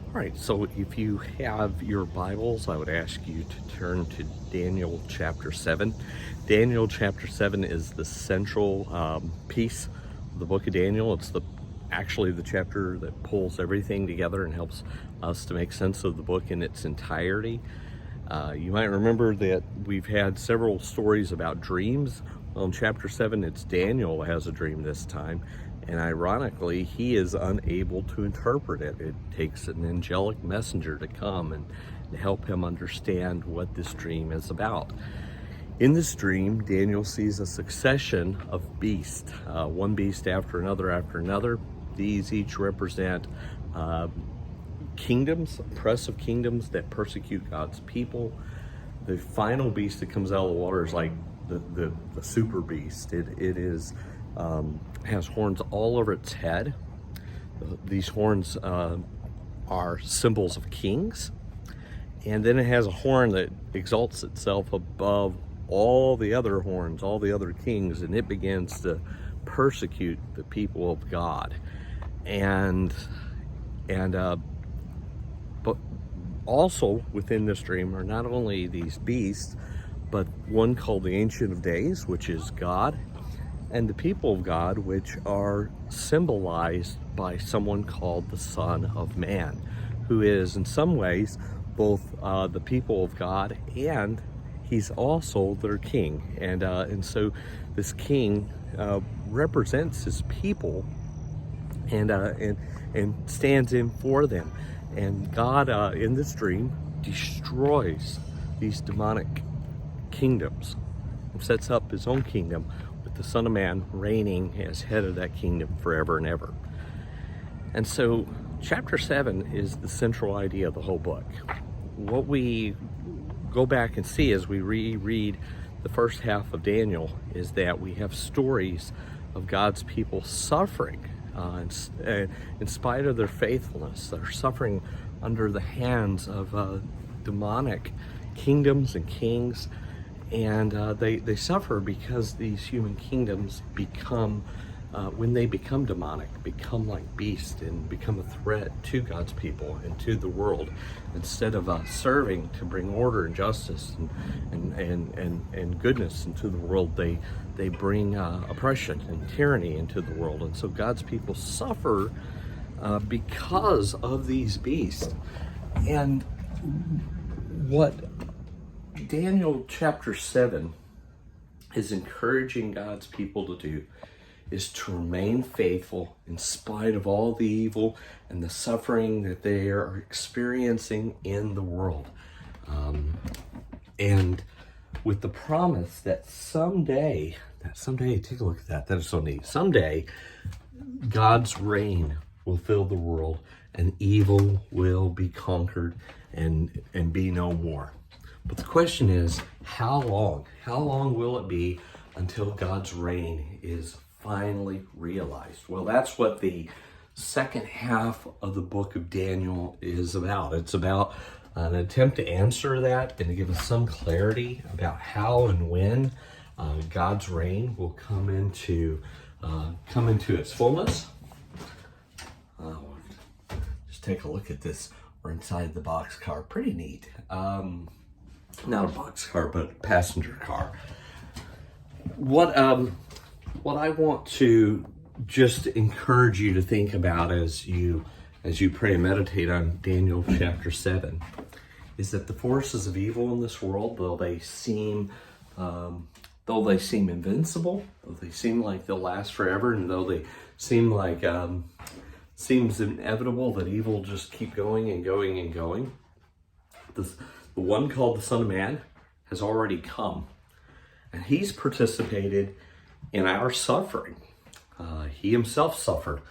All right, so if you have your Bibles, I would ask you to turn to Daniel chapter 7. Daniel chapter 7 is the central piece of the book of Daniel. It's actually the chapter that pulls everything together and helps us to make sense of the book in its entirety. You might remember that we've had several stories about dreams. Well, in chapter 7, it's Daniel has a dream this time, and ironically, he is unable to interpret it. It takes an angelic messenger to come and help him understand what this dream is about. In this dream, Daniel sees a succession of beasts, one beast after another. These each represent kingdoms, oppressive kingdoms that persecute God's people. The final beast that comes out of the water is like the super beast. It is has horns all over its head. These horns are symbols of kings, and then it has a horn that exalts itself above all the other horns, all the other kings, and it begins to persecute the people of God. But also within this dream are not only these beasts, but one called the Ancient of Days, which is God, and the people of God, which are symbolized by someone called the Son of Man, who is in some ways both the people of God, and he's also their king. And so this king represents his people and stands in for them. And God, in this dream, destroys these demonic kingdoms and sets up his own kingdom with the Son of Man reigning as head of that kingdom forever and ever. And so chapter 7 is the central idea of the whole book. What we go back and see as we reread the first half of Daniel is that we have stories of God's people suffering in spite of their faithfulness. They're suffering under the hands of demonic kingdoms and kings, and they suffer because these human kingdoms become, when they become demonic, become like beasts and become a threat to God's people and to the world. Instead of serving to bring order and justice and goodness into the world, they bring oppression and tyranny into the world. And so God's people suffer because of these beasts. And what Daniel chapter 7 is encouraging God's people to do is to remain faithful in spite of all the evil and the suffering that they are experiencing in the world. And with the promise that someday, take a look at that is so neat. Someday, God's reign will fill the world and evil will be conquered and be no more. But the question is, how long? How long will it be until God's reign is finally realized? Well, that's what the second half of the book of Daniel is about. It's about an attempt to answer that and to give us some clarity about how and when God's reign will come into its fullness. Just take a look at this. We're inside the boxcar. Pretty neat. Not a boxcar, but a passenger car. What I want to just encourage you to think about as you pray and meditate on Daniel chapter 7 is that the forces of evil in this world, though they seem invincible, though they seem like they'll last forever, and though they seem like seems inevitable that evil will just keep going and going and going, the one called the Son of Man has already come, and he's participated in our suffering. He himself suffered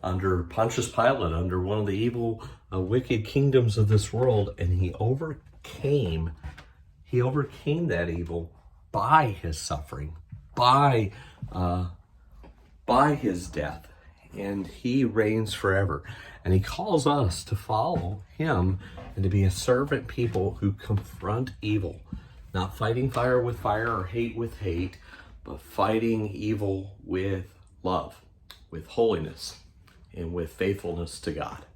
under Pontius Pilate, under one of the evil, wicked kingdoms of this world, and he overcame that evil by his suffering, by his death, and he reigns forever. And he calls us to follow him and to be a servant people who confront evil, not fighting fire with fire or hate with hate, but fighting evil with love, with holiness, and with faithfulness to God.